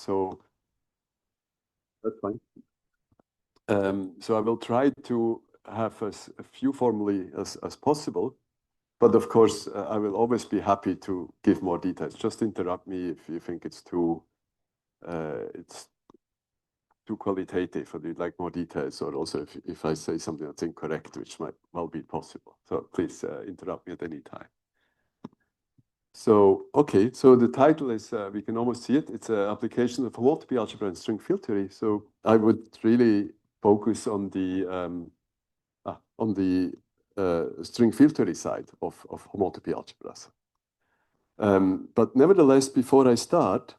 so that's fine. So I will try to have as few formulae as possible. But of course, I will always be happy to give more details. Just interrupt me if you think it's too qualitative or you'd like more details, or also if I say something that's incorrect, which might well be possible. So please interrupt me at any time. So, okay, so the title is, we can almost see it. It's an application of homotopy algebra and string field theory. So I would really focus on the string field theory side of homotopy algebras. But nevertheless, before I start,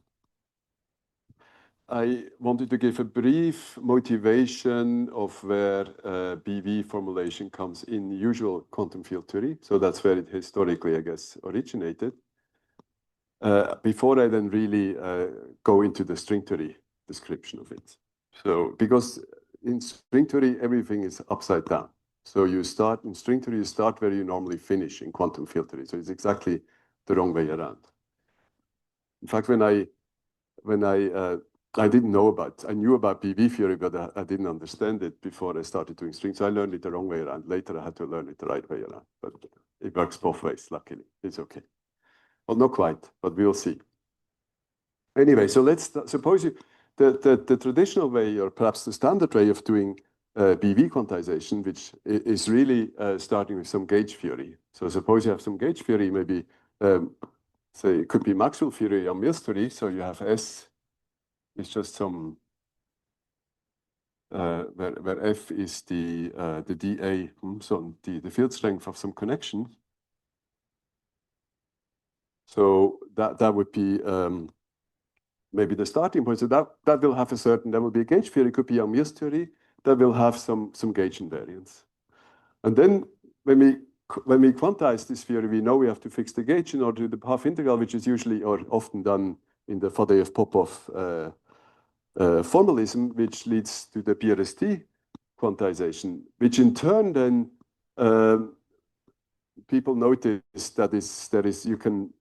I wanted to give a brief motivation of where BV formulation comes in usual quantum field theory. So that's where it historically, I guess, originated. Before I then really go into the string theory description of it. So, because in string theory, everything is upside down. So you start in string theory, you start where you normally finish in quantum field theory. So it's exactly the wrong way around. In fact, when I didn't know I knew about BV theory, but I didn't understand it before I started doing strings. So I learned it the wrong way around. Later, I had to learn it the right way around. But it works both ways, luckily. It's okay. Well, not quite, but we'll see. Anyway, so let's suppose the traditional way, or perhaps the standard way of doing BV quantization, which is really starting with some gauge theory. So suppose you have some gauge theory, maybe say it could be Maxwell theory or Mills theory. So you have S is just some where F is the dA, so the field strength of some connection. So that would be maybe the starting point. So that will have a certain, that will be a gauge theory, could be Young-Mills theory, that will have some gauge invariance. And then when we quantize this theory, we know we have to fix the gauge in order to do the half integral, which is usually or often done in the Fadeev-Popov formalism, which leads to the BRST quantization, which in turn then people notice that you can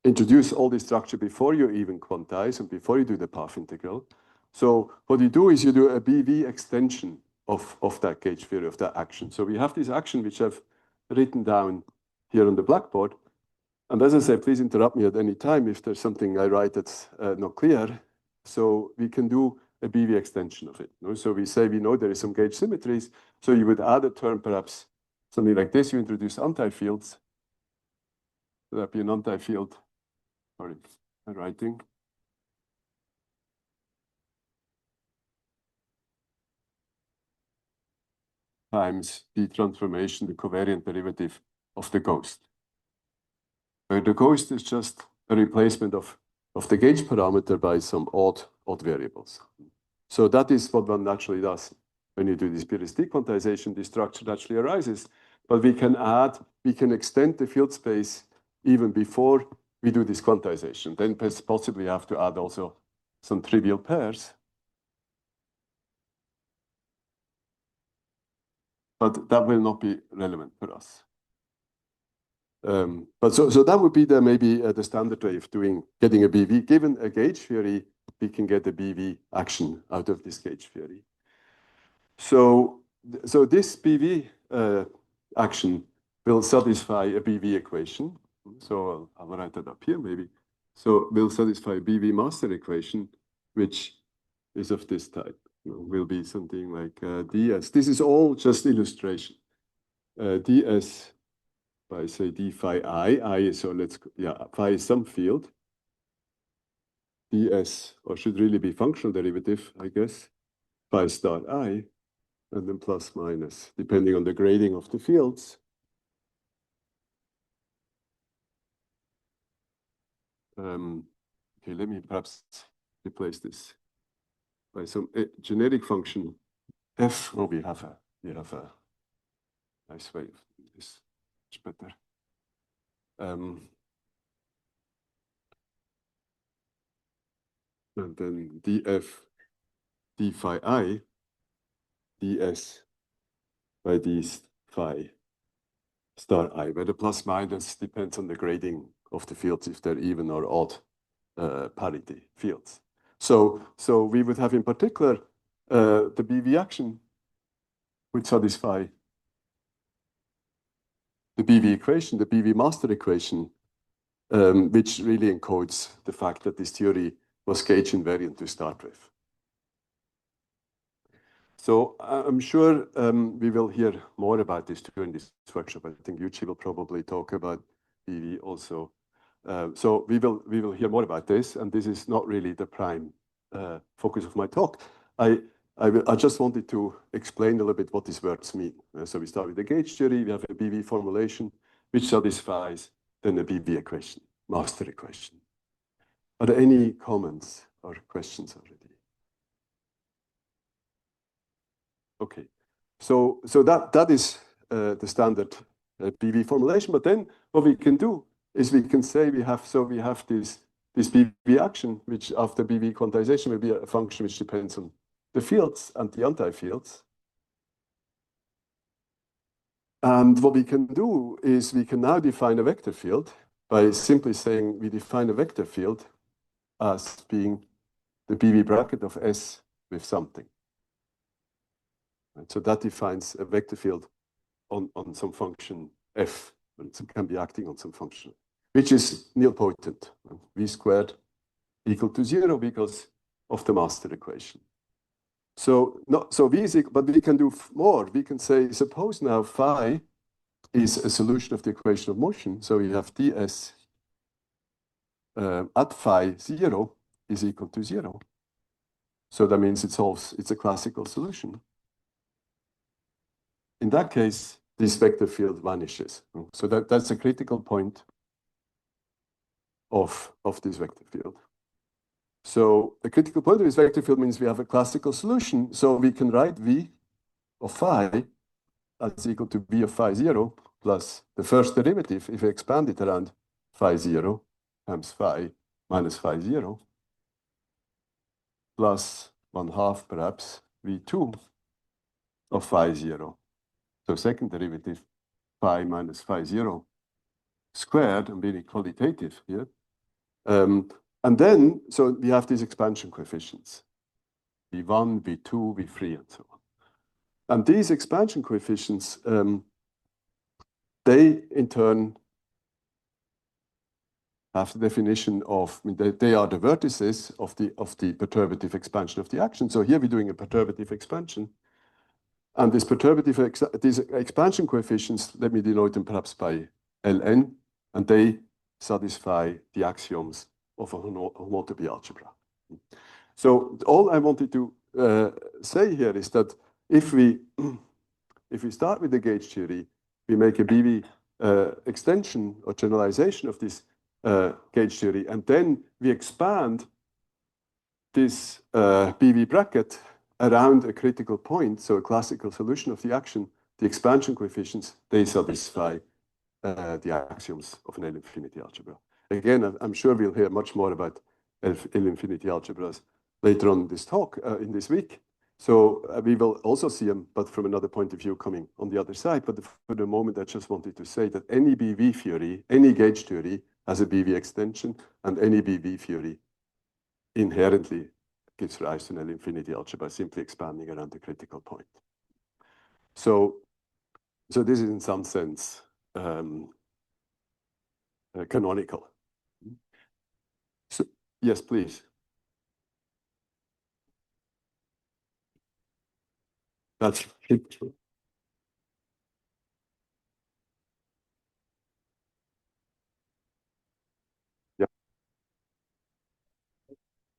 introduce all this structure before you even quantize and before you do the path integral. So what you do is you do a BV extension of that gauge theory, of that action. So we have this action which I've written down here on the blackboard. And as I say, please interrupt me at any time if there's something I write that's not clear. So we can do a BV extension of it. So we say we know there is some gauge symmetries. So you would add a term, perhaps something like this. You introduce anti-fields. So that'd be an anti-field. Sorry, I'm writing. Times the transformation, the covariant derivative of the ghost. Where the ghost is just a replacement of the gauge parameter by some odd variables. So that is what one naturally does. When you do this BRST quantization, this structure naturally arises. But we can extend the field space even before we do this quantization. Then possibly have to add also some trivial pairs. But that will not be relevant for us. But so that would be maybe the standard way of getting a BV. Given a gauge theory, we can get a BV action out of this gauge theory. So this BV action will satisfy a BV equation. So I'll write that up here maybe. So we'll satisfy a BV master equation, which is of this type. Will be something like ds. This is all just illustration. ds by say d phi I. So phi is some field. ds, or should really be functional derivative, I guess, phi star I, and then plus minus, depending on the grading of the fields. Okay, let me perhaps replace this by some generic function f. Oh, we have a nice way of doing this, much better. And then df d phi I ds by d phi star I, where the plus minus depends on the grading of the fields, if they're even or odd parity fields. So we would have in particular the BV action would satisfy the BV equation, the BV master equation, which really encodes the fact that this theory was gauge invariant to start with. So I'm sure we will hear more about this during this workshop. I think Yuchi will probably talk about BV also. So we will hear more about this, and this is not really the prime focus of my talk. I just wanted to explain a little bit what these words mean. So we start with the gauge theory. We have a BV formulation, which satisfies then a BV equation, master equation. Are there any comments or questions already? Okay, so that is the standard BV formulation. But then what we can do is we can say we have this BV action, which after BV quantization will be a function which depends on the fields and the anti-fields. And what we can do is we can now define a vector field by simply saying we define a vector field as being the BV bracket of S with something. Right? So that defines a vector field on some function f, and it can be acting on some function, which is nilpotent. V squared equal to 0 because of the master equation. So V is equal, but we can do more. We can say, suppose now phi is a solution of the equation of motion. So we have ds at phi 0 is equal to 0. So that means it's a classical solution. In that case, this vector field vanishes. So that's a critical point of this vector field. So a critical point of this vector field means we have a classical solution. So we can write V of phi as equal to V of phi 0 plus the first derivative, if we expand it around phi 0 times phi minus phi 0 plus 1/2 perhaps V2 of phi 0. So second derivative, phi minus phi 0 squared, I'm being qualitative here. And then, so we have these expansion coefficients, V1, V2, V3, and so on. And these expansion coefficients, they in turn have the definition of, I mean, they are the vertices of the perturbative expansion of the action. So here we're doing a perturbative expansion. And these expansion coefficients, let me denote them perhaps by Ln, and they satisfy the axioms of a homotopy algebra. So all I wanted to say here is that if we start with the gauge theory, we make a BV extension or generalization of this gauge theory, and then we expand this BV bracket around a critical point, so a classical solution of the action, the expansion coefficients, they satisfy the axioms of an L-infinity algebra. Again, I'm sure we'll hear much more about L-infinity algebras later on in this talk, in this week. So we will also see them, but from another point of view coming on the other side. But for the moment, I just wanted to say that any BV theory, any gauge theory has a BV extension, and any BV theory inherently gives rise to an L-infinity algebra, simply expanding around the critical point. So this is in some sense canonical. So, yes, please. That's it. Yeah.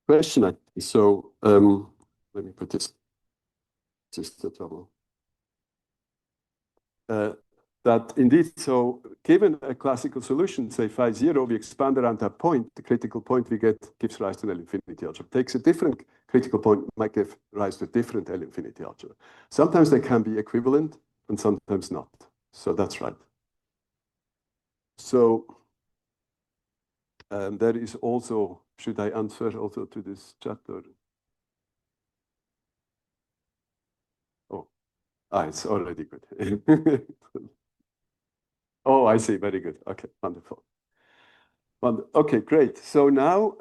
Question. So let me put this. Just the trouble. That indeed, so given a classical solution, say phi 0, we expand around that point, the critical point we get gives rise to an L-infinity algebra. Takes a different critical point, might give rise to a different L-infinity algebra. Sometimes they can be equivalent and sometimes not. So that's right. So there is also, should I answer also to this chat? Or? Oh, it's already good. Oh, I see. Very good. Okay, wonderful. Okay, great. So now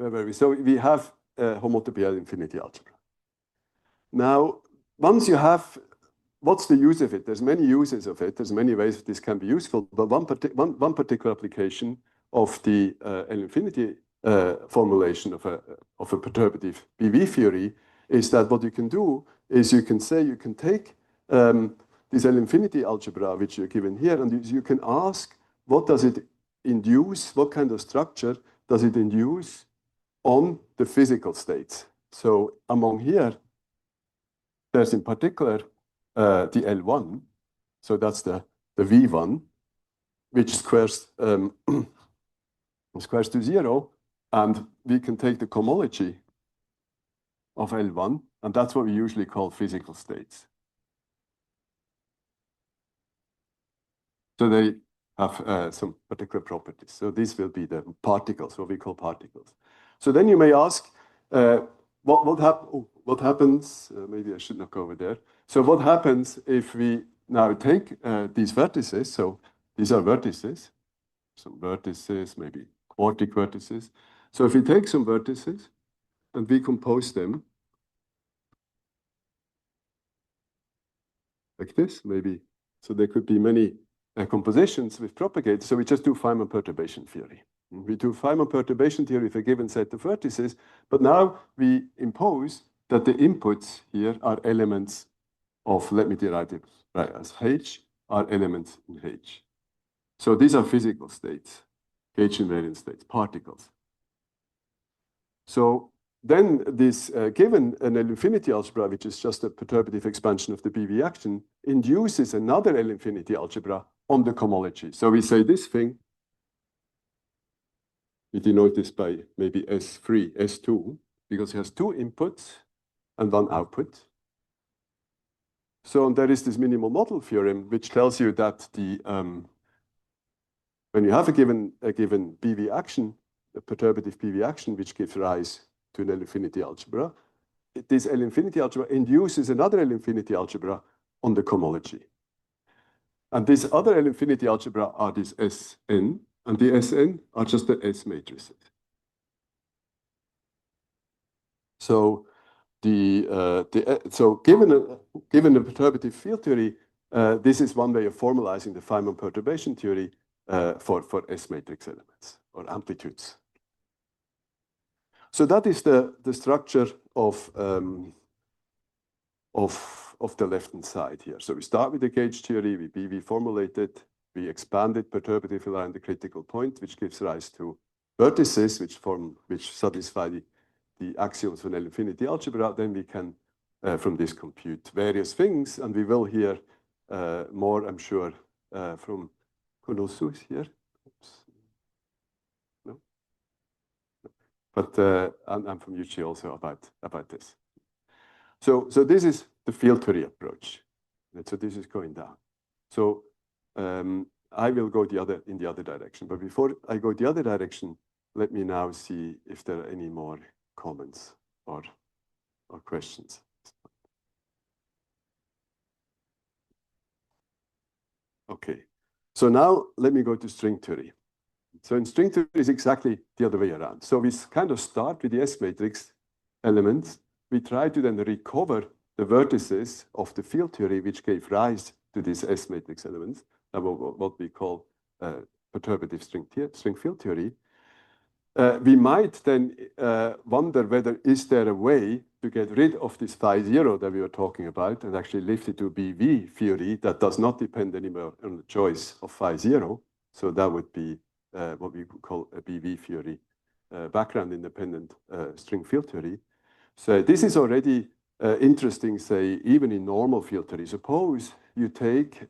where were we? So we have homotopy L-infinity algebra. Now, once you have, what's the use of it? There's many uses of it. There's many ways this can be useful. But one particular application of the L-infinity formulation of a perturbative PV theory is that what you can do is you can say you can take this L-infinity algebra, which you're given here, and you can ask, what does it induce? What kind of structure does it induce on the physical states? So among here, there's in particular the L1. So that's the V1, which squares squares to 0. And we can take the cohomology of L1, and that's what we usually call physical states. So they have some particular properties. So this will be the particles, what we call particles. So then you may ask, what happens? Maybe I should not go over there. So what happens if we now take these vertices? So these are vertices, some vertices, maybe quartic vertices. So if we take some vertices and we compose them like this, maybe. So there could be many compositions with propagators. So we just do Feynman perturbation theory. We do Feynman perturbation theory with a given set of vertices, but now we impose that the inputs here are elements of, let me write it right as H, are elements in H. So these are physical states, H invariant states, particles. So then this given an L-infinity algebra, which is just a perturbative expansion of the PV action, induces another L-infinity algebra on the cohomology. So we say this thing, we denote this by maybe S3, S2, because it has two inputs and one output. So there is this minimal model theorem, which tells you that the when you have a given PV action, a perturbative PV action, which gives rise to an L-infinity algebra, this L-infinity algebra induces another L-infinity algebra on the cohomology. And this other L-infinity algebra are this Sn, and the Sn are just the S matrices. So so given a perturbative field theory, this is one way of formalizing the Feynman perturbation theory for S matrix elements or amplitudes. So that is the structure of the left-hand side here. So we start with the gauge theory, we PV formulate it, we expand it perturbatively around the critical point, which gives rise to vertices which satisfy the axioms of an L-infinity algebra. Then we can, from this, compute various things, and we will hear more, I'm sure, from Kunosu here. Oops. No? But I'm from Yuchi also about this. So this is the field theory approach. And so this is going down. So I will go in the other direction. But before I go the other direction, let me now see if there are any more comments or questions. Okay. So now let me go to string theory. So in string theory is exactly the other way around. So we kind of start with the S matrix elements. We try to then recover the vertices of the field theory, which gave rise to these S matrix elements, what we call perturbative string field theory. We might then wonder whether is there a way to get rid of this phi 0 that we were talking about and actually lift it to BV theory that does not depend anymore on the choice of phi 0. So that would be what we could call a BV theory, background independent string field theory. So this is already interesting, say, even in normal field theory. Suppose you take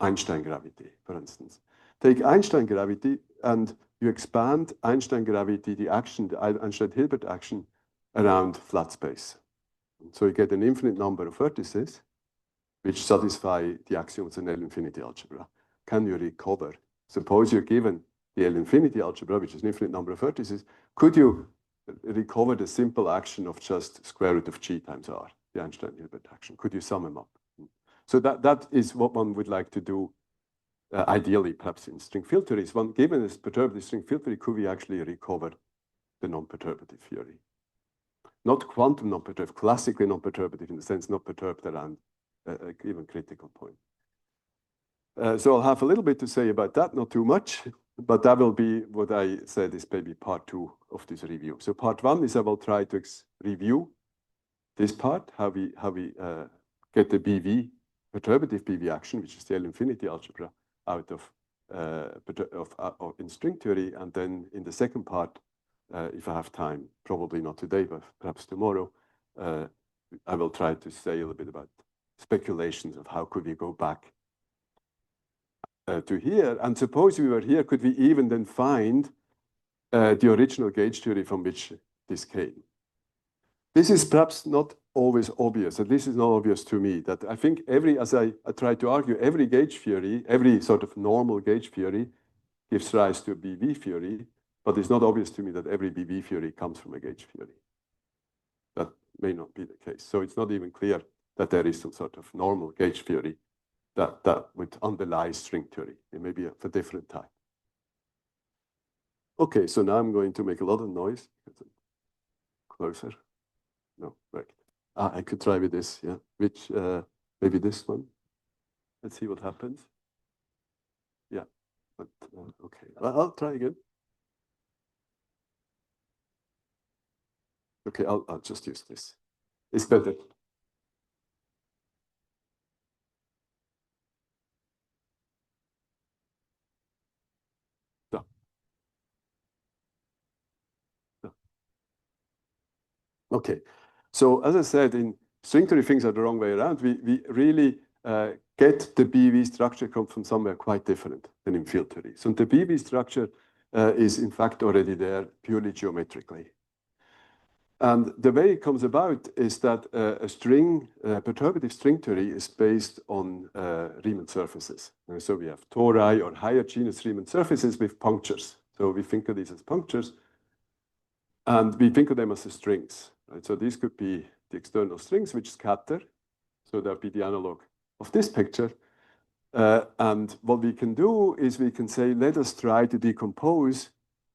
Einstein gravity, for instance. Take Einstein gravity and you expand Einstein gravity, the Einstein-Hilbert action, around flat space. So you get an infinite number of vertices which satisfy the axioms in L-infinity algebra. Can you recover? Suppose you're given the L-infinity algebra, which is an infinite number of vertices. Could you recover the simple action of just square root of G times R, the Einstein-Hilbert action? Could you sum them up? So that is what one would like to do, ideally, perhaps in string field theory. Given this perturbative string field theory, could we actually recover the non-perturbative theory. Not quantum non-perturbative, classically non-perturbative in the sense not perturbed around a given critical point. So I'll have a little bit to say about that, not too much, but that will be what I said is maybe part 2 of this review. So part 1 is I will try to review this part, how we get the BV, perturbative BV action, which is the L-infinity algebra, out of in string theory. And then in the second part, if I have time, probably not today, but perhaps tomorrow, I will try to say a little bit about speculations of how could we go back to here. And suppose we were here, could we even then find the original gauge theory from which this came? This is perhaps not always obvious, at least it's not obvious to me, that I think as I try to argue, every gauge theory, every sort of normal gauge theory gives rise to a BV theory, but it's not obvious to me that every BV theory comes from a gauge theory. That may not be the case. So it's not even clear that there is some sort of normal gauge theory that would underlie string theory. It may be of a different type. Okay, so now I'm going to make a lot of noise. Closer. No, right. I could try with this, yeah. Which, maybe this one. Let's see what happens. Yeah, but okay. I'll try again. Okay, I'll just use this. It's better. So. So. Okay, so as I said, in string theory, things are the wrong way around. We really get the BV structure come from somewhere quite different than in field theory. So the BV structure is in fact already there purely geometrically. And the way it comes about is that a string, perturbative string theory is based on Riemann surfaces. So we have tori or higher genus Riemann surfaces with punctures. So we think of these as punctures, and we think of them as the strings. Right? So these could be the external strings which scatter. So that would be the analog of this picture. And what we can do is we can say, let us try to decompose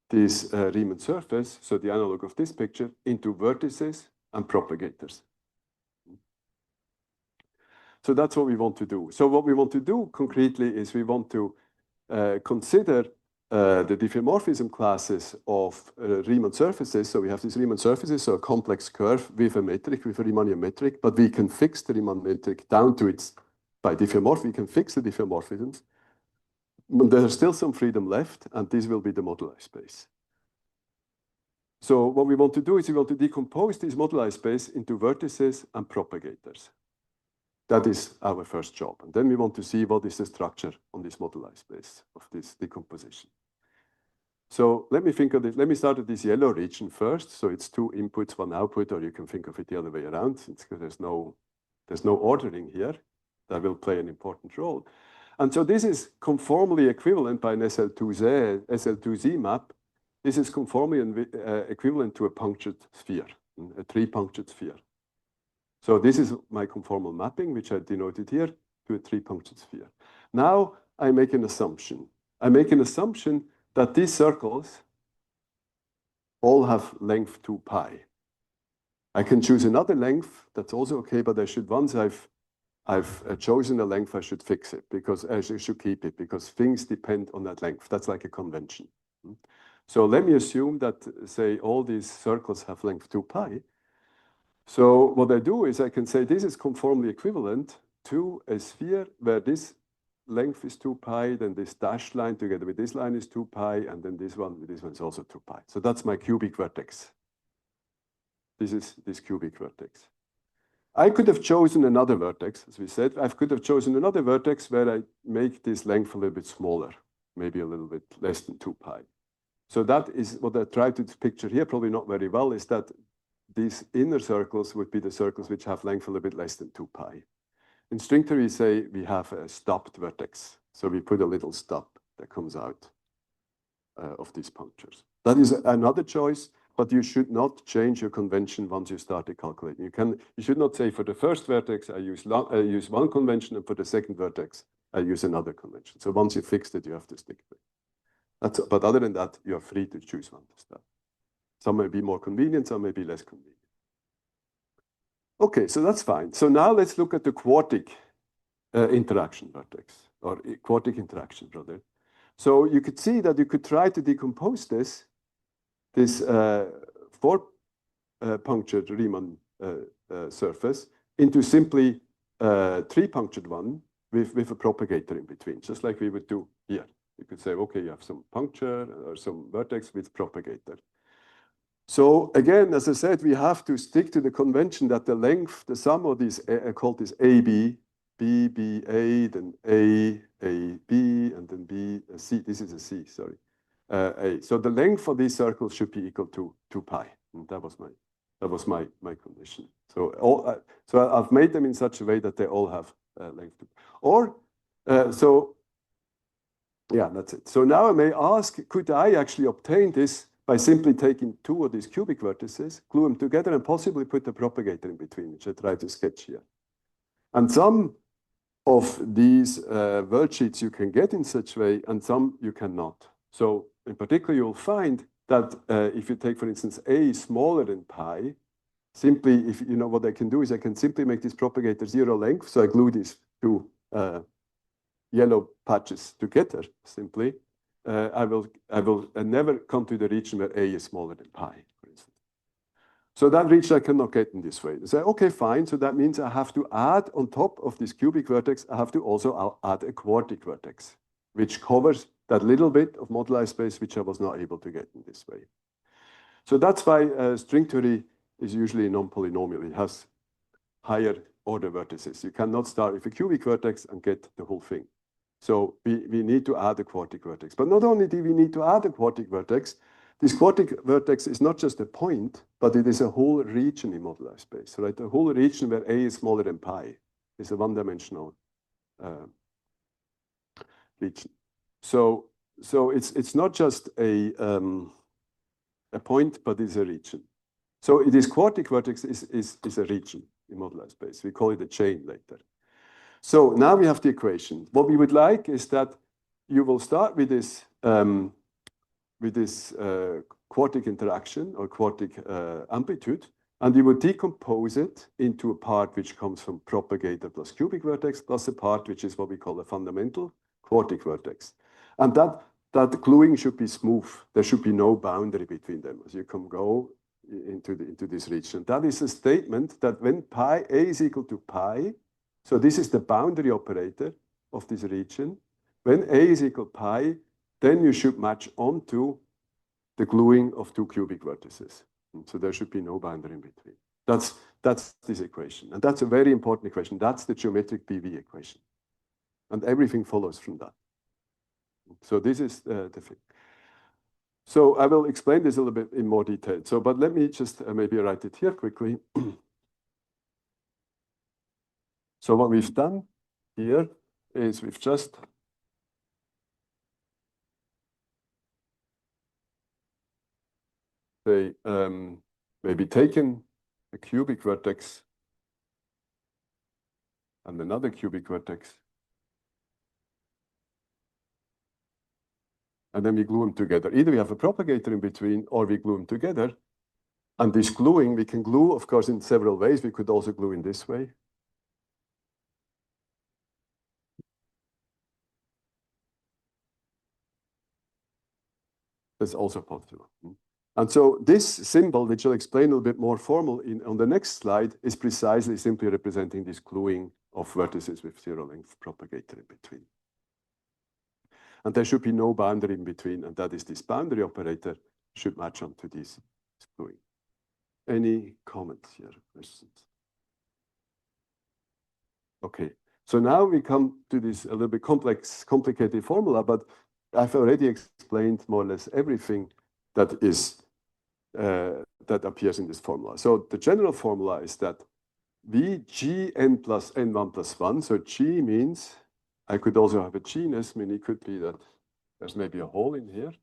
this Riemann surface, so the analog of this picture, into vertices and propagators. So that's what we want to do. So what we want to do concretely is we want to consider the diffeomorphism classes of Riemann surfaces. So we have these Riemann surfaces, so a complex curve with a metric, with a Riemannian metric, but we can fix the Riemann metric down to its, by diffeomorphism, we can fix the diffeomorphisms. There's still some freedom left, and this will be the moduli space. So what we want to do is we want to decompose this moduli space into vertices and propagators. That is our first job. And then we want to see what is the structure on this moduli space of this decomposition. So let me think of this. Let me start at this yellow region first. So it's 2 inputs, 1 output, or you can think of it the other way around. There's no ordering here. That will play an important role. And so this is conformally equivalent by an SL2Z map. This is conformally equivalent to a punctured sphere, a 3-punctured sphere. So this is my conformal mapping, which I denoted here, to a 3-punctured sphere. Now I make an assumption. I make an assumption that these circles all have length 2 pi. I can choose another length, that's also okay, but I should, once I've chosen a length, I should fix it, because I should keep it, because things depend on that length. That's like a convention. So let me assume that, say, all these circles have length 2 pi. So what I do is I can say this is conformally equivalent to a sphere where this length is 2 pi, then this dashed line together with this line is 2 pi, and then this one with this one is also 2 pi. So that's my cubic vertex. This is this cubic vertex. I could have chosen another vertex, as we said. I could have chosen another vertex where I make this length a little bit smaller, maybe a little bit less than 2 pi. So that is what I tried to picture here, probably not very well, is that these inner circles would be the circles which have length a little bit less than 2 pi. In string theory, we say we have a stopped vertex. So we put a little stop that comes out of these punctures. That is another choice, but you should not change your convention once you start calculating. You should not say for the first vertex, I use one convention, and for the second vertex, I use another convention. So once you fixed it, you have to stick with it. But other than that, you are free to choose one to start. Some may be more convenient, some may be less convenient. Okay, so that's fine. So now let's look at the quartic interaction vertex, or quartic interaction, rather. So you could see that you could try to decompose this four punctured Riemann surface into simply three punctured one with a propagator in between, just like we would do here. You could say, okay, you have some puncture or some vertex with propagator. So again, as I said, we have to stick to the convention that the length, the sum of these, I call this AB, B, B, A, then A, B, and then B, C. This is a C, sorry. A. So the length of these circles should be equal to 2 pi. And that was my condition. So I've made them in such a way that they all have length. Yeah, that's it. So now I may ask, could I actually obtain this by simply taking two of these cubic vertices, glue them together, and possibly put a propagator in between, which I try to sketch here. And some of these worldsheets you can get in such a way, and some you cannot. So in particular, you'll find that if you take, for instance, A is smaller than pi, simply, if you know what I can do is I can simply make this propagator 0 length. So I glue these two yellow patches together simply. I will never come to the region where A is smaller than pi, for instance. So that region I cannot get in this way. I say, okay, fine. So that means I have to add on top of this cubic vertex, I have to also add a quartic vertex, which covers that little bit of moduli space which I was not able to get in this way. So that's why string theory is usually a non-polynomial. It has higher order vertices. You cannot start with a cubic vertex and get the whole thing. So we need to add a quartic vertex. But not only do we need to add a quartic vertex, this quartic vertex is not just a point, but it is a whole region in moduli space, right? A whole region where A is smaller than pi is a one-dimensional region. So it's not just a point, but it's a region. So this quartic vertex is a region in moduli space. We call it a chain later. So now we have the equation. What we would like is that you will start with this quartic interaction or quartic amplitude, and you will decompose it into a part which comes from propagator plus cubic vertex plus a part which is what we call a fundamental quartic vertex. And that gluing should be smooth. There should be no boundary between them as you can go into this region. That is a statement that when pi A is equal to pi, so this is the boundary operator of this region. When A is equal to pi, then you should match onto the gluing of two cubic vertices. So there should be no boundary in between. That's this equation. And that's a very important equation. That's the geometric PV equation. And everything follows from that. So this is the thing. So I will explain this a little bit in more detail. So, but let me just maybe write it here quickly. So what we've done here is we've just maybe taken a cubic vertex and another cubic vertex, and then we glue them together. Either we have a propagator in between or we glue them together. And this gluing, we can glue, of course, in several ways. We could also glue in this way. That's also possible. And so this symbol, which I'll explain a little bit more formal on the next slide, is precisely simply representing this gluing of vertices with 0 length propagator in between. And there should be no boundary in between, and that is this boundary operator should match onto this gluing. Any comments here, questions? Okay, so now we come to this a little bit complicated formula, but I've already explained more or less everything that is that appears in this formula. So the general formula is that Vgn plus n1 plus 1. So G means I could also have a genus, meaning it could be that there's maybe a hole in here,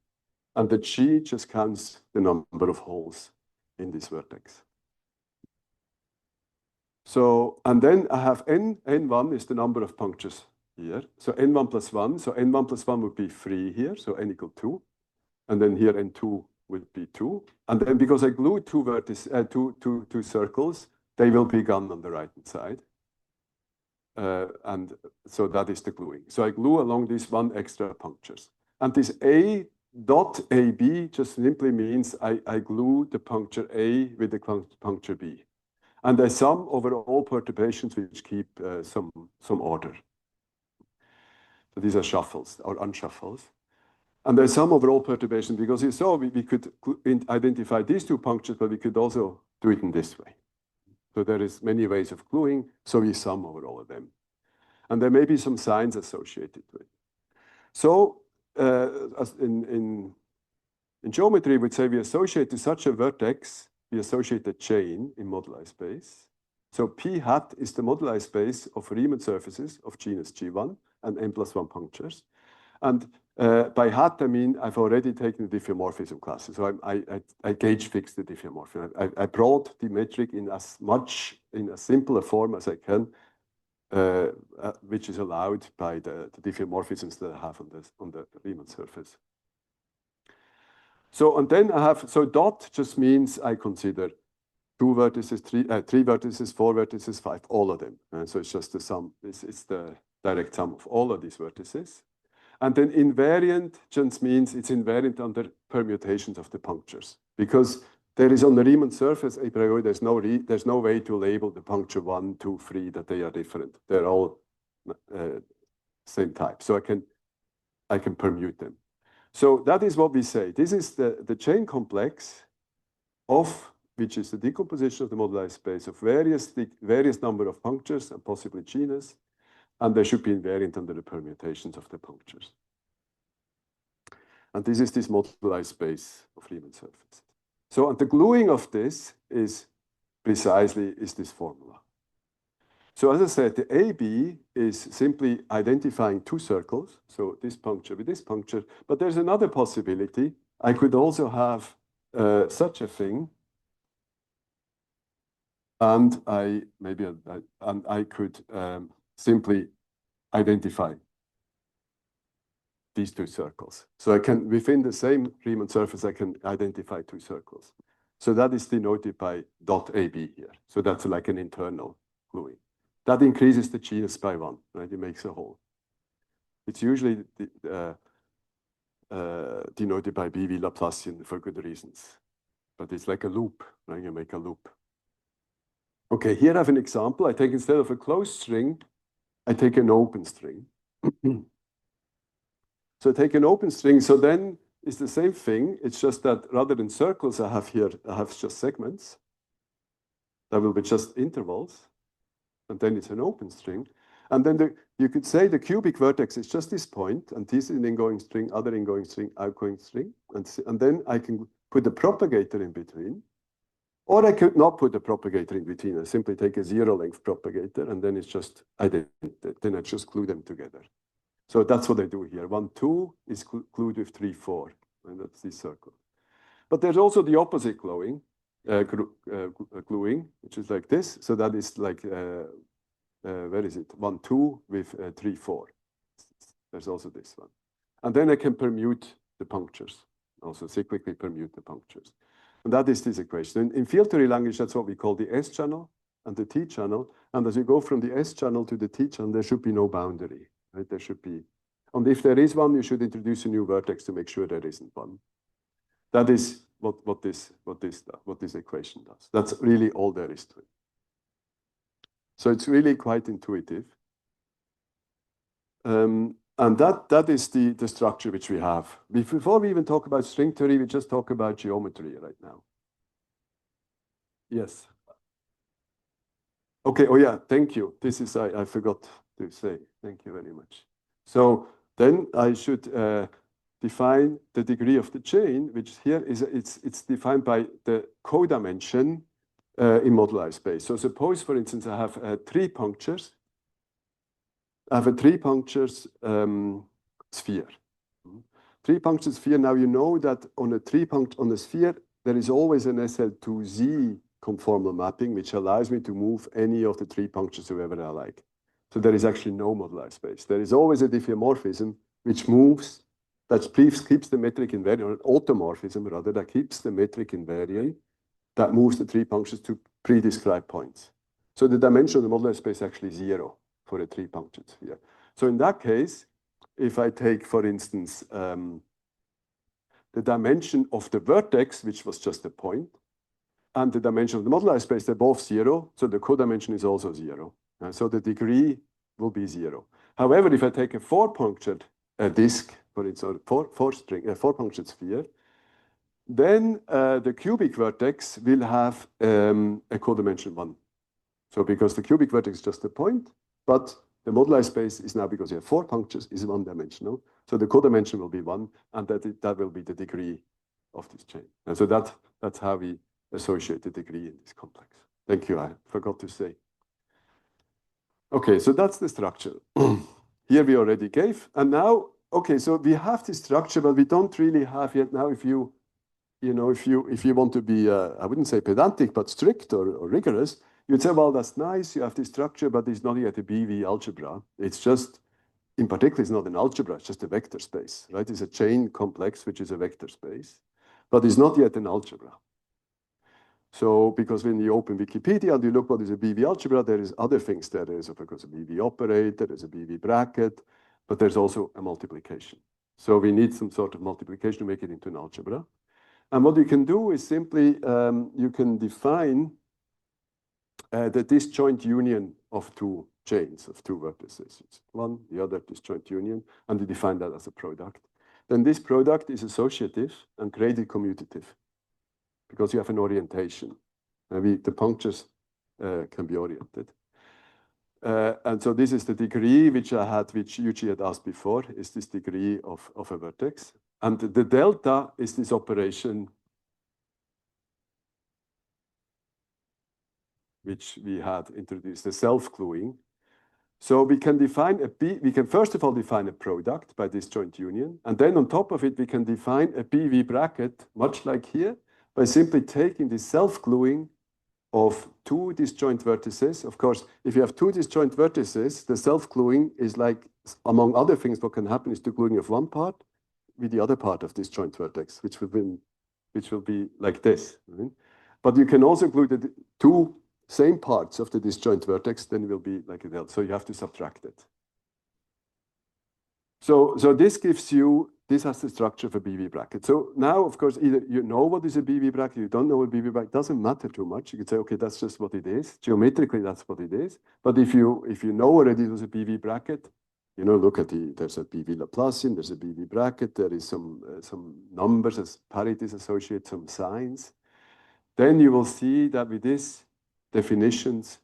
and the G just counts the number of holes in this vertex. So, and then I have n1 is the number of punctures here. So n1 plus 1. So n1 plus 1 would be 3 here. So n equal 2. And then here n2 would be 2. And then because I glue two circles, they will be gone on the right-hand side. And so that is the gluing. So I glue along these 1 extra punctures. And this A dot AB just simply means I glue the puncture A with the puncture B. And I sum over all perturbations which keep some order. So these are shuffles or unshuffles. And I sum over all perturbations because you saw we could identify these 2 punctures, but we could also do it in this way. So there is many ways of gluing, so we sum over all of them. And there may be some signs associated with it. So as in geometry, we would say we associate to such a vertex, we associate a chain in moduli space. So P hat is the moduli space of Riemann surfaces of genus G1 and n+1 punctures. And by hat, I mean I've already taken the diffeomorphism classes. So I gauge fixed the diffeomorphism. I brought the metric in as simpler form as I can, which is allowed by the diffeomorphisms that I have on the Riemann surface. So and then I have, so dot just means I consider 2 vertices, 3 vertices, 4 vertices, 5, all of them. So it's just the sum, it's the direct sum of all of these vertices. And then invariant just means it's invariant under permutations of the punctures. Because there is on the Riemann surface, a priori, there's no way to label the puncture 1, 2, 3, that they are different. They're all same type. So I can permute them. So that is what we say. This is the chain complex of, which is the decomposition of the moduli space of various number of punctures and possibly genus. And they should be invariant under the permutations of the punctures. And this is this moduli space of Riemann surface. So and the gluing of this is precisely this formula. So as I said, the AB is simply identifying 2 circles. So this puncture with this puncture. But there's another possibility. I could also have such a thing. And I could simply identify these 2 circles. So I can, within the same Riemann surface, I can identify 2 circles. So that is denoted by dot AB here. So that's like an internal gluing. That increases the genus by 1, right? It makes a whole. It's usually denoted by BV Laplacian for good reasons. But it's like a loop, right? You make a loop. Okay, here I have an example. I take, instead of a closed string, I take an open string. So I take an open string. So then it's the same thing. It's just that rather than circles, I have just segments. That will be just intervals. And then it's an open string. And then you could say the cubic vertex is just this point, and this is an ingoing string, other ingoing string, outgoing string. And then I can put the propagator in between. Or I could not put a propagator in between. I simply take a 0-length propagator, and then it's just then I just glue them together. So that's what I do here. 1, 2 is glued with 3, 4, and that's this circle. But there's also the opposite gluing, which is like this. So that is like where is it? 1, 2 with 3, 4. There's also this one, and then I can permute the punctures. Also cyclically permute the punctures. And that is this equation. In field theory language, that's what we call the S channel and the T channel. And as you go from the S channel to the T channel, there should be no boundary, right? There should be, and if there is one, you should introduce a new vertex to make sure there isn't one. That is what this equation does. That's really all there is to it. So it's really quite intuitive. And that is the structure which we have. Before we even talk about string theory, we just talk about geometry right now. Yes. Okay, oh yeah, thank you. This is, I forgot to say, thank you very much. So then I should define the degree of the chain, which here is, it's defined by the codimension in moduli space. So suppose, for instance, I have 3 punctures. I have a 3 punctures sphere. 3 puncture sphere. Now you know that on a sphere, there is always an SL2Z conformal mapping, which allows me to move any of the 3 punctures wherever I like. So there is actually no moduli space. There is always a diffeomorphism which moves that keeps the metric invariant, or an automorphism rather, that keeps the metric invariant, that moves the three punctures to pre-described points. So the dimension of the moduli space is actually 0 for a three-punctured sphere. So in that case, if I take, for instance, the dimension of the vertex, which was just a point, and the dimension of the moduli space, they're both 0, so the codimension is also 0. So the degree will be 0. However, if I take a four-punctured disk, for instance, four-punctured sphere, then the cubic vertex will have a codimension 1. So because the cubic vertex is just a point, but the moduli space is now, because you have four punctures, is one-dimensional. So the codimension will be 1, and that will be the degree of this chain. And so that's how we associate the degree in this complex. Thank you, I forgot to say. Okay, so that's the structure. Here we already gave. And now, okay, so we have this structure, but we don't really have yet now, if you want to be, I wouldn't say pedantic, but strict or rigorous, you'd say, well, that's nice, you have this structure, but it's not yet a BV algebra. It's just, in particular, it's not an algebra, it's just a vector space, right? It's a chain complex, which is a vector space, but it's not yet an algebra. So, because when you open Wikipedia and you look what is a BV algebra, there is other things there. There is, of course, a BV operator, there's a BV bracket, but there's also a multiplication. So we need some sort of multiplication to make it into an algebra. And what you can do is simply, you can define the disjoint union of two chains, of two vertices. It's one, the other disjoint union, and you define that as a product. Then this product is associative and graded commutative, because you have an orientation. Maybe the punctures can be oriented. And so this is the degree which Yuji had asked before, is this degree of a vertex. And the delta is this operation which we had introduced, the self-gluing. So we can define we can first of all define a product by disjoint union, and then on top of it, we can define a BV bracket, much like here, by simply taking the self-gluing of two disjoint vertices. Of course, if you have two disjoint vertices, the self-gluing is like, among other things, what can happen is the gluing of one part with the other part of this joint vertex, which will be like this. Right? But you can also glue the two same parts of the disjoint vertex, then it will be like a delta. So you have to subtract it. So this gives you, this has the structure of a BV bracket. So now, of course, either you know what is a BV bracket, you don't know what BV bracket, doesn't matter too much. You could say, okay, that's just what it is. Geometrically, that's what it is. But if you know already it was a BV bracket, look at there's a BV Laplacian, there's a BV bracket, there is some numbers as parities associated, some signs. Then you will see that with this definitions,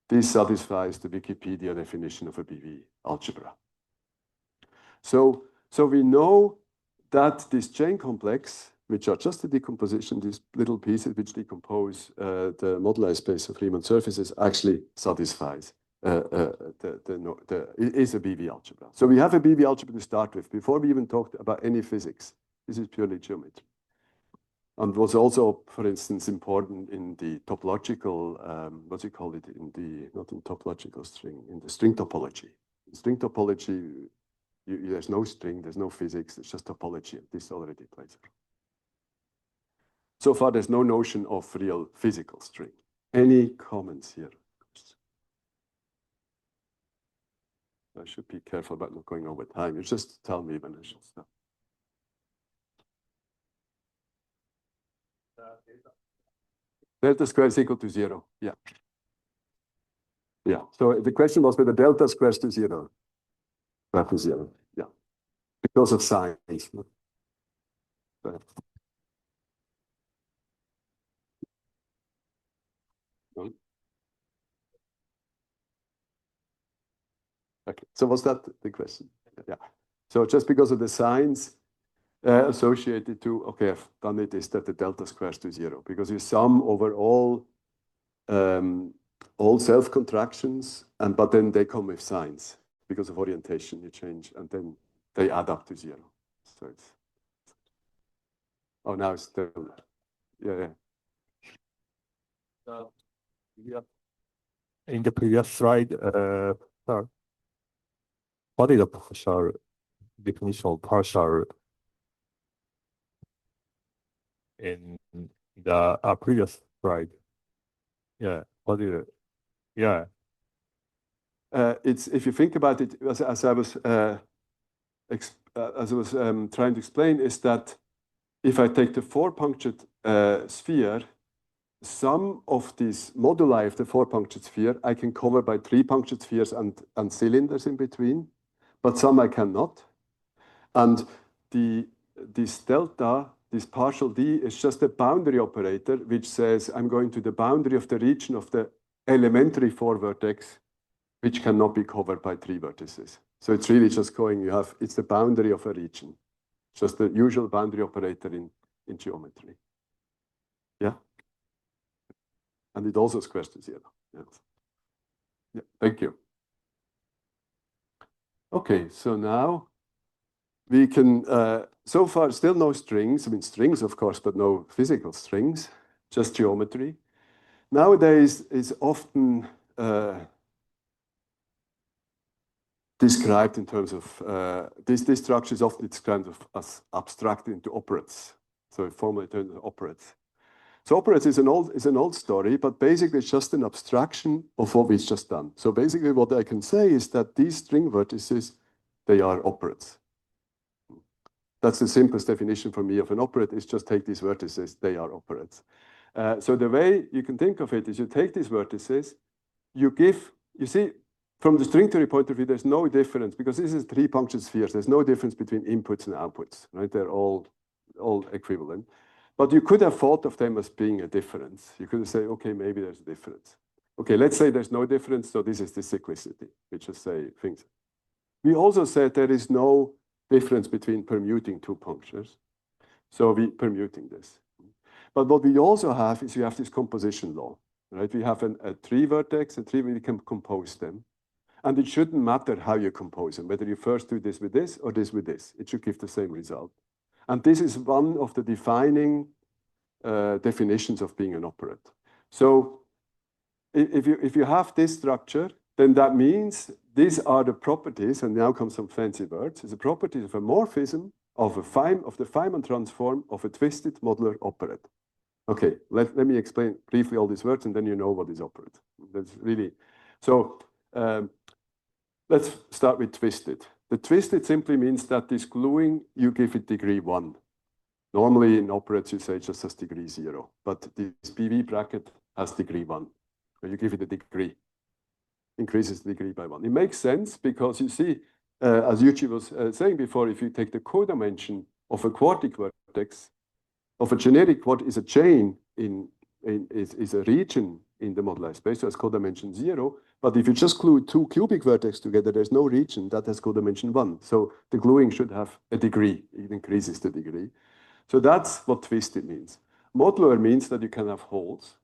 this satisfies the Wikipedia definition of a BV algebra. So we know that this chain complex, which are just a decomposition, these little pieces which decompose the moduli space of Riemann surfaces, actually satisfies is a BV algebra. So we have a BV algebra to start with before we even talked about any physics. This is purely geometry. And was also, for instance, important in the topological, what do you call it, not in topological string, in the string topology. In string topology, there's no string, there's no physics, it's just topology. This already plays a role. So far, there's no notion of real physical string. Any comments here? I should be careful about not going over time. You just tell me when I should stop. Delta square is equal to 0. Yeah. Yeah. So the question was whether delta square is to 0. That is 0. Yeah. Because of signs. Okay. So was that the question? Yeah. So just because of the signs associated to, okay, I've done it, is that the delta square is to 0, because you sum over all self-contractions, but then they come with signs. Because of orientation, you change, and then they add up to 0. So it's, now it's still, yeah. In the previous slide, what is the partial definition of partial in the previous slide. Yeah, what is it? Yeah. It's, if you think about it, as I was trying to explain, is that if I take the four-punctured sphere, some of these moduli of the four-punctured sphere I can cover by three-punctured spheres and cylinders in between, but some I cannot. And this delta, this partial d, is just a boundary operator which says I'm going to the boundary of the region of the elementary four-vertex, which cannot be covered by three vertices. So it's really just going, it's the boundary of a region, just the usual boundary operator in geometry. Yeah? And it also squares to zero. Yes. Yeah, thank you. Okay, so now we can, so far still no strings, I mean strings of course, but no physical strings, just geometry. Nowadays is often described in terms of, this structure is often described as abstracted into operates. So formally turned into operates. So operates is an old story, but basically it's just an abstraction of what we've just done. So basically what I can say is that these string vertices, they are operates. That's the simplest definition for me of an operate, is just take these vertices, they are operates. So the way you can think of it is you take these vertices, you see, from the string theory point of view, there's no difference, because this is three-punctured spheres, there's no difference between inputs and outputs, right? They're all equivalent. But you could have thought of them as being a difference. You could say, okay, maybe there's a difference. Okay, let's say there's no difference, so this is the cyclicity, which just say things. We also said there is no difference between permuting two punctures. So we permuting this. But what we also have is you have this composition law, right? We have a three-vertex, we can compose them. And it shouldn't matter how you compose them, whether you first do this with this or this with this. It should give the same result. And this is one of the defining definitions of being an operate. So if you have this structure, then that means these are the properties, and now come some fancy words, is the properties of a morphism of the Feynman transform of a twisted modular operate. Okay, let me explain briefly all these words, and then you know what is operate. That's really, so let's start with twisted. The twisted simply means that this gluing, you give it degree 1. Normally in operates, you say it just has degree 0, but this BV bracket has degree 1. So you give it a degree, increases the degree by 1. It makes sense because you see, as Yuji was saying before, if you take the codimension of a quartic vertex, of a generic, what is a chain is a region in the moduli space, so it's codimension 0. But if you just glue two cubic vertex together, there's no region that has codimension 1. So the gluing should have a degree. It increases the degree. So that's what twisted means. Modular means that you can have holes.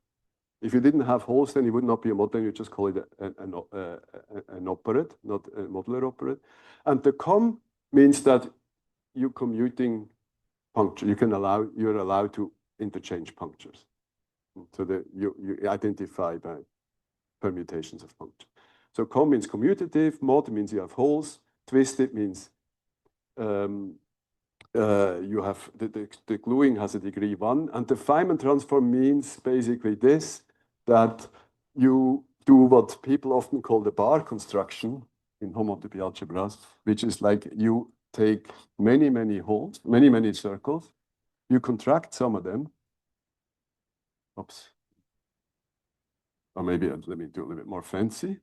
If you didn't have holes, then it would not be a modular. You just call it an operate, not a modular operate. And the com means that you're commuting puncture. You're allowed to interchange punctures. So that you identify by permutations of puncture. So com means commutative, mod means you have holes, twisted means you have the gluing has a degree 1, and the Feynman transform means basically this, that you do what people often call the bar construction in homotopy algebras, which is like you take many holes, many circles, you contract some of them. Oops. Or maybe let me do a little bit more fancy.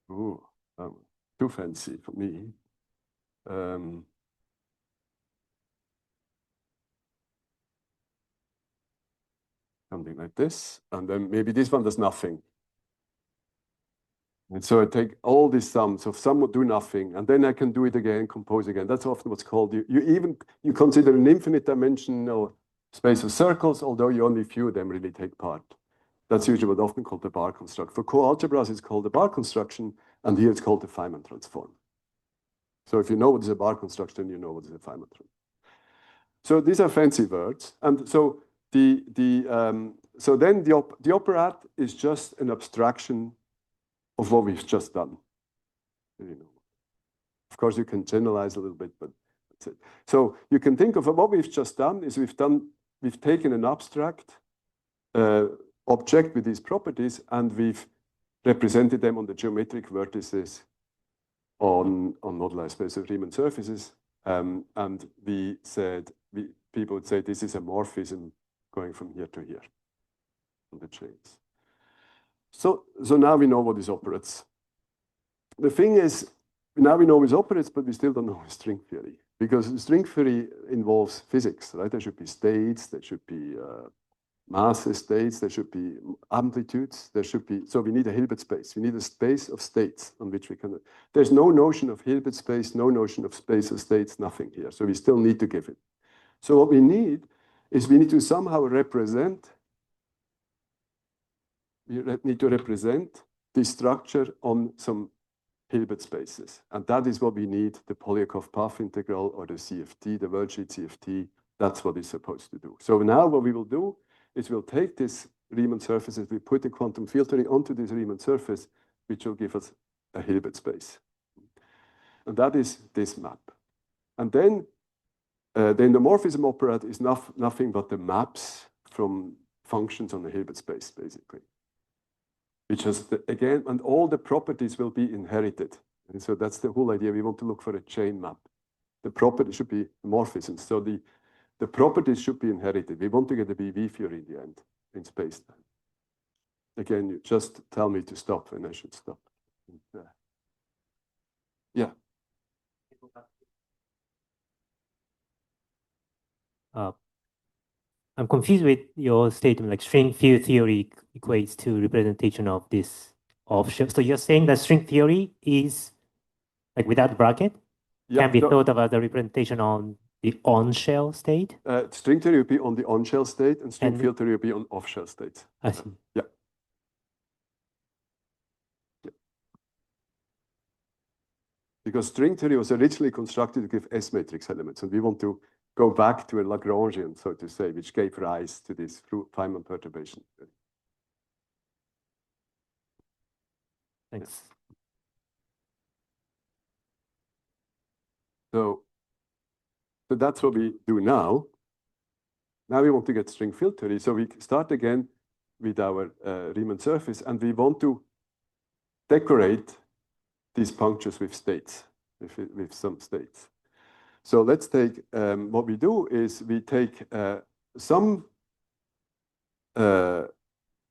Oh, too fancy for me. Something like this, and then maybe this one does nothing. And so I take all these sums of some would do nothing, and then I can do it again, compose again. That's often what's called, you consider an infinite dimensional space of circles, although you only few of them really take part. That's usually what often called the bar construct. For co-algebras, it's called the bar construction, and here it's called the Feynman transform. So if you know what is a bar construction, you know what is a Feynman transform. So these are fancy words, and so then the operate is just an abstraction of what we've just done. You know. Of course, you can generalize a little bit, but that's it. So you can think of what we've just done is we've taken an abstract object with these properties and we've represented them on the geometric vertices on moduli space of Riemann surfaces. And we said, people would say this is a morphism going from here to here on the chains. So now we know what is operates. The thing is, now we know what is operates, but we still don't know string theory. Because string theory involves physics, right? There should be states, there should be masses states, there should be amplitudes, there should be, so we need a Hilbert space. We need a space of states on which we can, there's no notion of Hilbert space, no notion of space of states, nothing here. So we still need to give it. So what we need is we need to somehow represent, this structure on some Hilbert spaces. And that is what we need, the Polyakov path integral or the CFT, the worldsheet CFT, that's what it's supposed to do. So now what we will do is we'll take this Riemann surfaces, we put the quantum field theory onto this Riemann surface, which will give us a Hilbert space. And that is this map. And then the morphism operand is nothing but the maps from functions on the Hilbert space, basically. Which has, again, and all the properties will be inherited. And so that's the whole idea. We want to look for a chain map. The property should be morphisms. So the properties should be inherited. We want to get a BV theory in the end, in space-time. Again, you just tell me to stop when I should stop. Yeah. I'm confused with your statement, like string field theory equates to representation of this off-shell. So you're saying that string theory is, like without bracket, can be thought of as a representation on the on-shell state? String theory will be on the on-shell state, and string field theory will be on off-shell states. I see. Yeah. Because string theory was originally constructed to give S-matrix elements, and we want to go back to a Lagrangian, so to say, which gave rise to this Feynman perturbation. Thanks. So that's what we do now. Now we want to get string field theory. So we start again with our Riemann surface, and we want to decorate these punctures with states, with some states. So let's take, what we do is we take some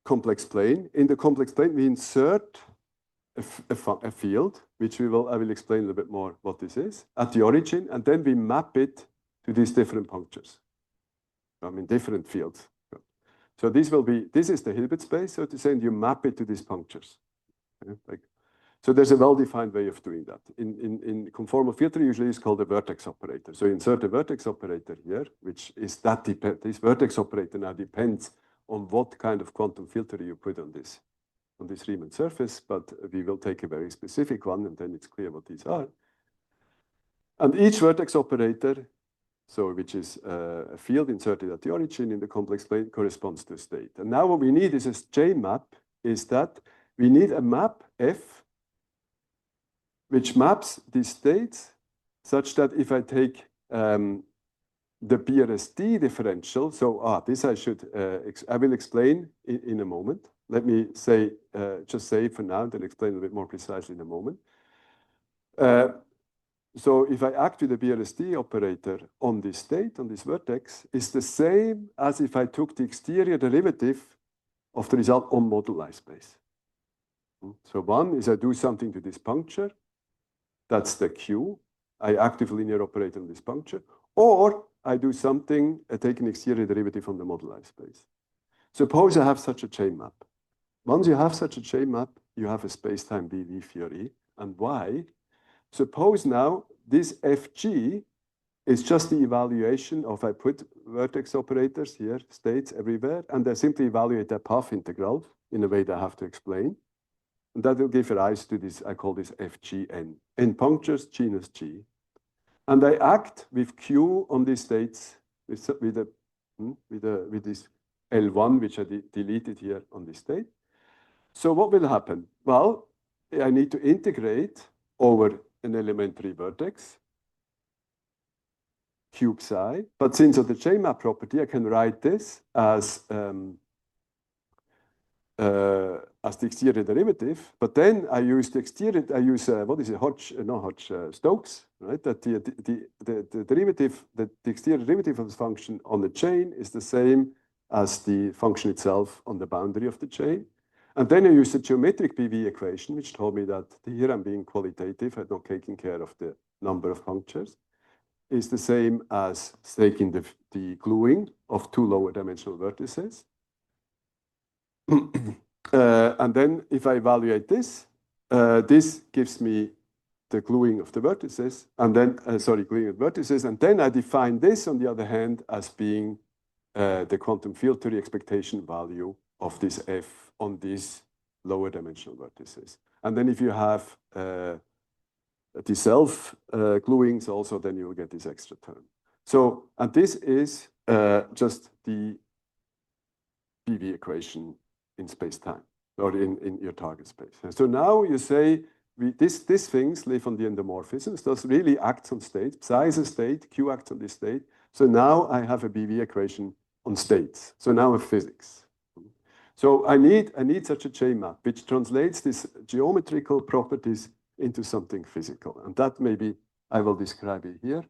complex plane. In the complex plane, we insert a field, which I will explain a little bit more what this is, at the origin, and then we map it to these different punctures. I mean, different fields. So this is the Hilbert space, so to say, and you map it to these punctures. Okay? So there's a well-defined way of doing that. In conformal field theory, usually it's called a vertex operator. So you insert a vertex operator here, which is this vertex operator now depends on what kind of quantum field theory you put on this Riemann surface, but we will take a very specific one, and then it's clear what these are. And each vertex operator, so which is a field inserted at the origin in the complex plane, corresponds to a state. And now what we need is a J map, is that we need a map F which maps these states such that if I take the BRST differential, so this I will explain in a moment. Let me say, just say it for now, then explain a little bit more precisely in a moment. So if I act with the BRST operator on this state, on this vertex, it's the same as if I took the exterior derivative of the result on moduli space. So one is I do something to this puncture. That's the Q. I active linear operator on this puncture. Or I do something, I take an exterior derivative on the moduli space. Suppose I have such a chain map. Once you have such a chain map, you have a space-time BV theory. And why? Suppose now this FG is just the evaluation of, I put vertex operators here, states everywhere, and I simply evaluate their path integral in a way that I have to explain. And that will give rise to this, I call this FGN. In punctures, genus G. And I act with Q on these states with this L1, which I deleted here on this state. So what will happen? Well, I need to integrate over an elementary vertex, cube psi. But since of the chain map property, I can write this as the exterior derivative, but then I use the exterior, I use, what is it, Stokes, right? That the derivative, the exterior derivative of the function on the chain is the same as the function itself on the boundary of the chain. And then I use the geometric PV equation, which told me that here I'm being qualitative, I'm not taking care of the number of punctures, is the same as taking the gluing of two lower dimensional vertices. And then if I evaluate this, this gives me the gluing of the vertices, and then, gluing of vertices, and then I define this, on the other hand, as being the quantum field theory expectation value of this F on these lower dimensional vertices. And then if you have the self-gluings also, then you will get this extra term. So, and this is just the PV equation in space-time, or in your target space. And so now you say, these things live on the endomorphisms, those really acts on state. Psi is a state, Q acts on this state. So now I have a BV equation on states. So now I have physics. So I need such a chain map, which translates these geometrical properties into something physical. And that maybe I will describe it here.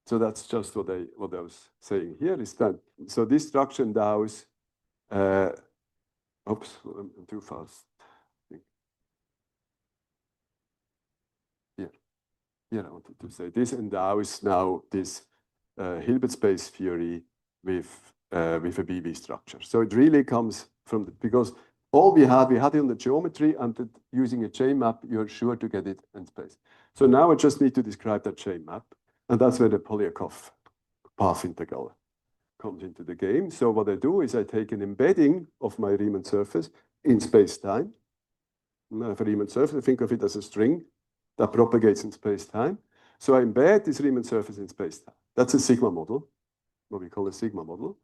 So that's just what I was saying here is that, so this structure endows, oops, I'm too fast. Here I wanted to say, this endows now this Hilbert space theory with a BV structure. So it really comes from, because all we had it on the geometry, and that using a chain map, you're sure to get it in space. So now I just need to describe that chain map. And that's where the Polyakov path integral comes into the game. So what I do is I take an embedding of my Riemann surface in space-time. I have a Riemann surface, I think of it as a string that propagates in space-time. So I embed this Riemann surface in space-time. That's a sigma model, what we call a sigma model,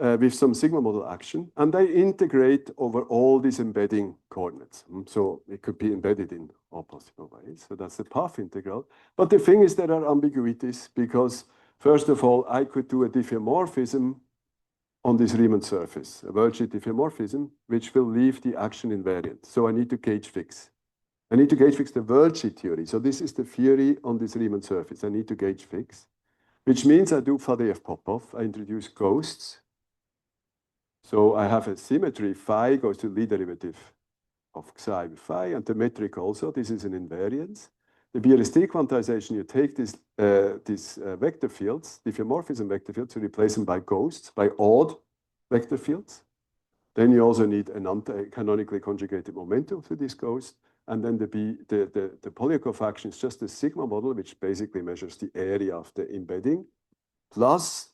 with some sigma model action. And I integrate over all these embedding coordinates. So it could be embedded in all possible ways. So that's the path integral. But the thing is, there are ambiguities, because first of all, I could do a diffeomorphism on this Riemann surface, a worldsheet diffeomorphism, which will leave the action invariant. So I need to gauge fix. I need to gauge fix the worldsheet theory. So this is the theory on this Riemann surface. I need to gauge fix, which means I do Fadeev Popov. I introduce ghosts. So I have a symmetry, phi goes to Lie derivative of psi with phi, and the metric also, this is an invariance. The BRST quantization, you take these vector fields, diffeomorphism vector fields, to replace them by ghosts, by odd vector fields. Then you also need an canonically conjugated momentum to this ghost. And then the Polyakov action is just a sigma model, which basically measures the area of the embedding, plus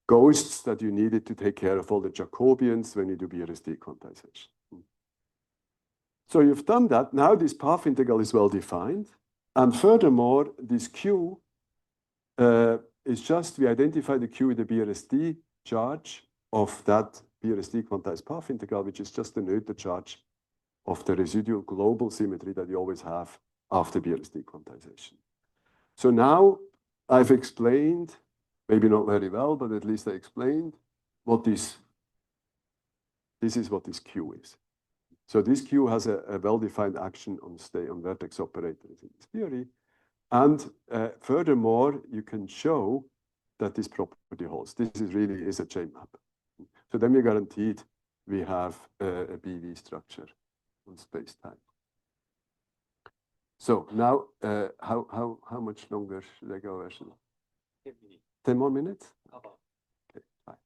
ghosts that you needed to take care of all the Jacobians when you do BRST quantization. So you've done that. Now this path integral is well defined. And furthermore, this Q is just, we identify the Q with the BRST charge of that BRST quantized path integral, which is just the Noether charge of the residual global symmetry that you always have after BRST quantization. So now I've explained, maybe not very well, but at least I explained what this is what this Q is. So this Q has a well-defined action on vertex operators in this theory. And furthermore, you can show that this property holds. This really is a chain map. So then we're guaranteed we have a BV structure on space-time. So now, how much longer should I go, Ursula? 10 more minutes? Okay, fine.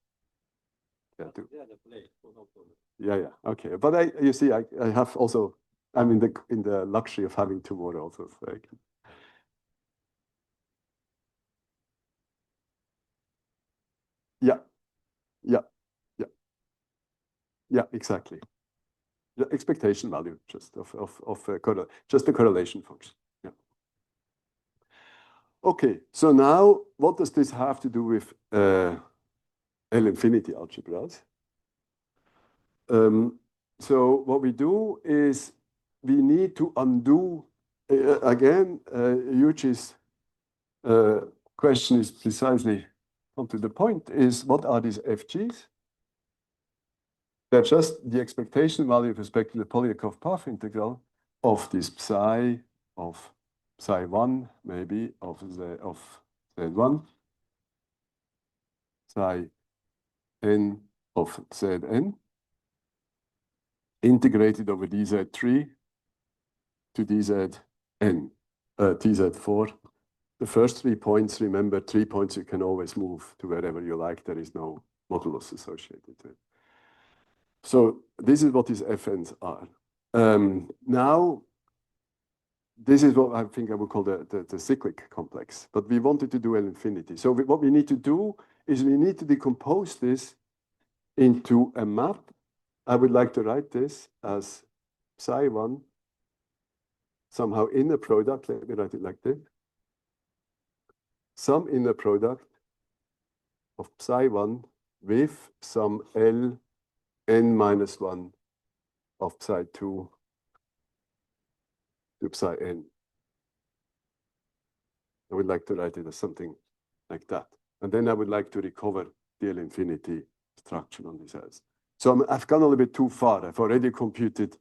Yeah, okay. But you see, I have also, I'm in the luxury of having 2 more also. So I can... Yeah, exactly. The expectation value just just the correlation function. Yeah. Okay, so now what does this have to do with L-infinity algebras? So what we do is we need to undo, again, Yuji's question is precisely come to the point, is what are these FGs? They're just the expectation value with respect to the Polyakov path integral of this psi of psi1, maybe, of Z1, psi n of Zn, integrated over dz3 to dZn, tz4. The first 3 points, remember, 3 points you can always move to wherever you like. There is no modulus associated with it. So this is what these FNs are. Now, this is what I think I would call the cyclic complex, but we wanted to do L infinity. So what we need to do is we need to decompose this into a map. I would like to write this as psi1, somehow inner product. Let me write it like this. Some inner product of psi1 with some L n minus 1 of psi2 to psi n. I would like to write it as something like that. And then I would like to recover the L infinity structure on this as. So I've gone a little bit too far. I've already computed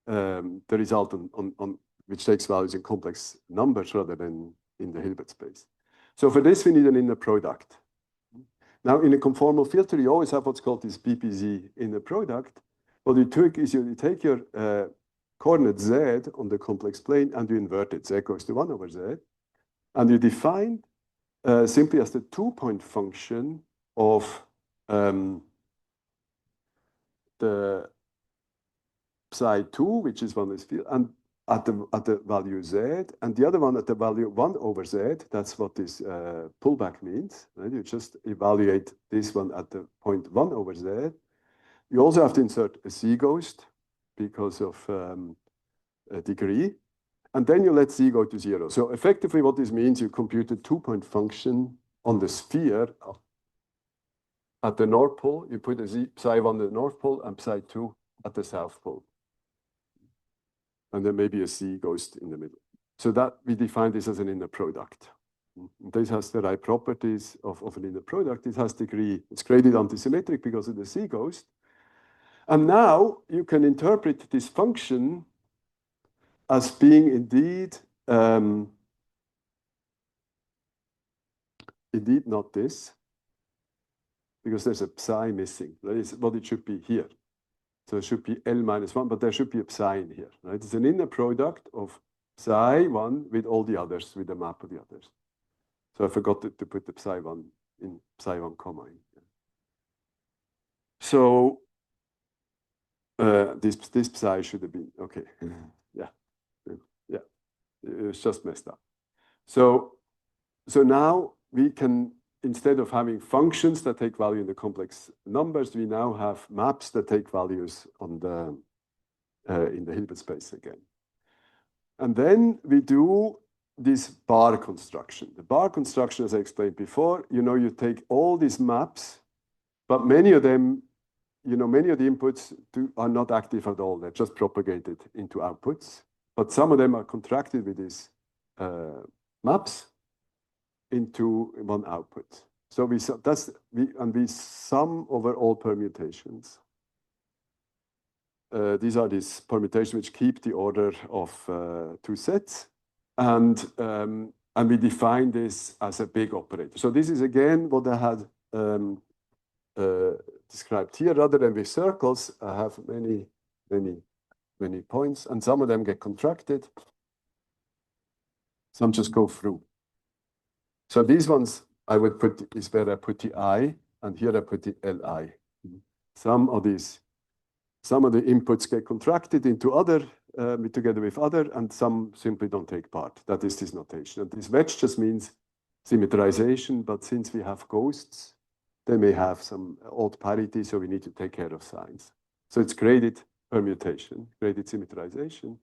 the result on which takes values in complex numbers rather than in the Hilbert space. So for this, we need an inner product. Now, in a conformal filter, you always have what's called this BPZ inner product. What you took is you take your coordinate z on the complex plane and you invert it. Z goes to 1 over z. And you define simply as the 2-point function of the psi2, which is one is field, and at the value z, and the other one at the value 1 over z. That's what this pullback means. Right? You just evaluate this one at the point 1 over z. You also have to insert a z ghost because of a degree. And then you let z go to 0. So effectively what this means, you compute a 2-point function on the sphere at the North Pole. You put a z psi1 at the North Pole and psi2 at the South Pole. And then maybe a z ghost in the middle. So that we define this as an inner product. This has the right properties of an inner product. It has degree, it's graded antisymmetric because of the z ghost. And now you can interpret this function as being indeed not this, because there's a psi missing. That is what it should be here. So it should be L minus 1, but there should be a psi in here. Right? It's an inner product of psi1 with all the others, with the map of the others. So I forgot to put the psi1 in psi1 comma in. So this psi should have been, okay. Yeah. It's just messed up. So now we can, instead of having functions that take value in the complex numbers, we now have maps that take values on the in the Hilbert space again. And then we do this bar construction. The bar construction, as I explained before, you take all these maps, but many of them, many of the inputs are not active at all. They're just propagated into outputs. But some of them are contracted with these maps into one output. So we sum over all permutations. These are these permutations which keep the order of 2 sets, and we define this as a big operator. So this is again what I had described here. Rather than with circles, I have many points, and some of them get contracted. Some just go through. So these ones I would put is where I put the I, and here I put the Li. Some of the inputs get contracted into other, together with other, and some simply don't take part. That is this notation. And this wedge just means symmetrization, but since we have ghosts, they may have some odd parity, so we need to take care of signs. So it's graded permutation, graded symmetrization.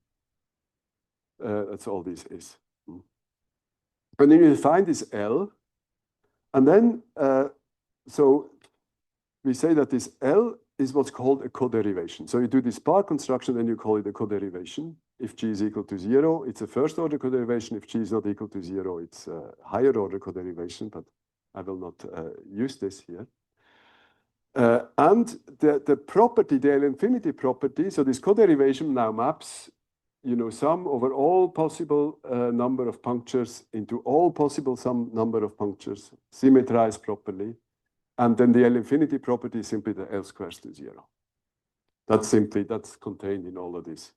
That's all this is. And then you find this L, and then, so we say that this L is what's called a coderivation. So you do this part construction, then you call it a coderivation. If G is equal to 0, it's a first order coderivation. If G is not equal to 0, it's a higher order coderivation, but I will not use this here. And the property, the L-infinity property, so this coderivation now maps, you know, sum over all possible number of punctures into all possible sum number of punctures, symmetrized properly. And then the L-infinity property is simply the L squares to 0. That's contained in all of this.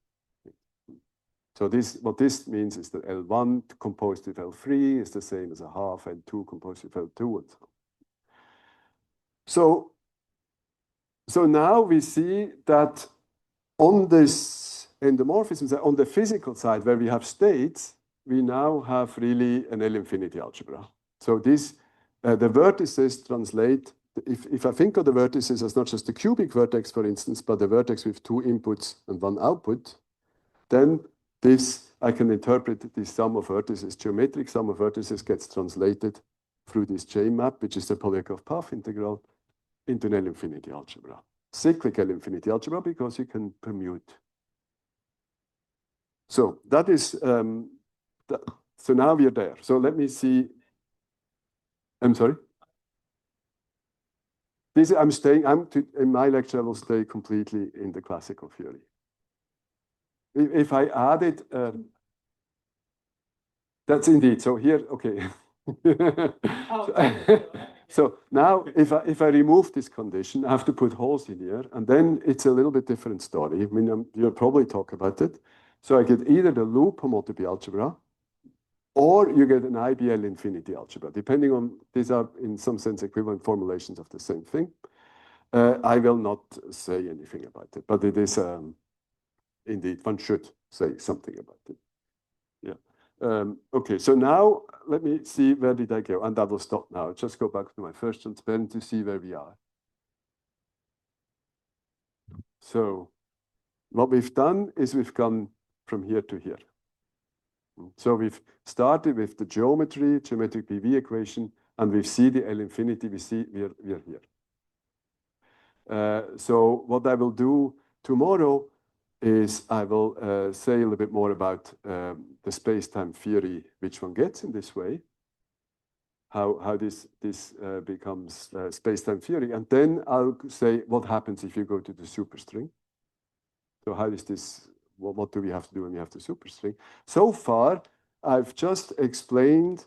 So what this means is that L1 composed with L3 is the same as a half, L2 composed with L2, and so on. So now we see that on this endomorphism, on the physical side where we have states, we now have really an L-infinity algebra. So this, the vertices translate, if I think of the vertices as not just the cubic vertex, for instance, but the vertex with 2 inputs and 1 output, then this, I can interpret this sum of vertices, geometric sum of vertices gets translated through this chain map, which is the Polyakov path integral, into an L-infinity algebra. Cyclic L-infinity algebra because you can permute. So that is, so now we are there. So let me see. I'm sorry? In my lecture, I will stay completely in the classical theory. If I added, that's indeed, so here, okay. So now, if I remove this condition, I have to put holes in here, and then it's a little bit different story. I mean, you'll probably talk about it. So I get either the loop homotopy algebra, or you get an IBL infinity algebra, depending on, these are in some sense equivalent formulations of the same thing. I will not say anything about it, but it is, indeed, one should say something about it. Yeah. Okay, so now let me see, where did I go? And I will stop now. Just go back to my first transparent to see where we are. So what we've done is we've gone from here to here. So we've started with the geometric PV equation, and we see the L infinity, we see we are here. So what I will do tomorrow is I will say a little bit more about the space-time theory, which one gets in this way, how this becomes space-time theory, and then I'll say what happens if you go to the superstring. So how is this? What do we have to do when we have the superstring? So far, I've just explained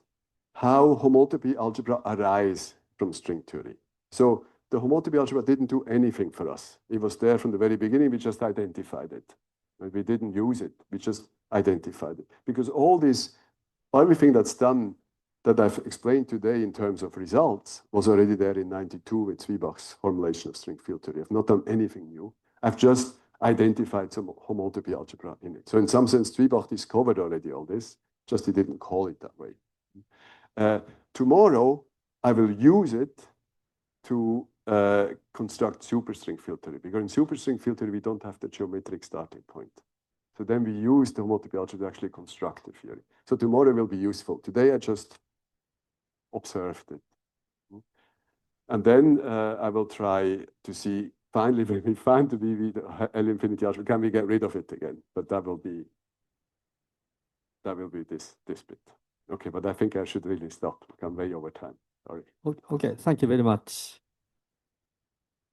how homotopy algebra arise from string theory. So the homotopy algebra didn't do anything for us. It was there from the very beginning. We just identified it. And we didn't use it. We just identified it. Because everything that's done that I've explained today in terms of results was already there in 92 with Zwiebach's formulation of string field theory. I've not done anything new. I've just identified some homotopy algebra in it. So in some sense, Zwiebach discovered already all this, just he didn't call it that way. Tomorrow, I will use it to construct superstring field theory, because in superstring field theory, we don't have the geometric starting point. So then we use the homotopy algebra to actually construct the theory. So tomorrow will be useful. Today, I just observed it. And then I will try to see, finally, when we find the VV, the L infinity algebra, can we get rid of it again? But that will be this bit. Okay, but I think I should really stop. I'm way over time. Sorry. Okay, thank you very much.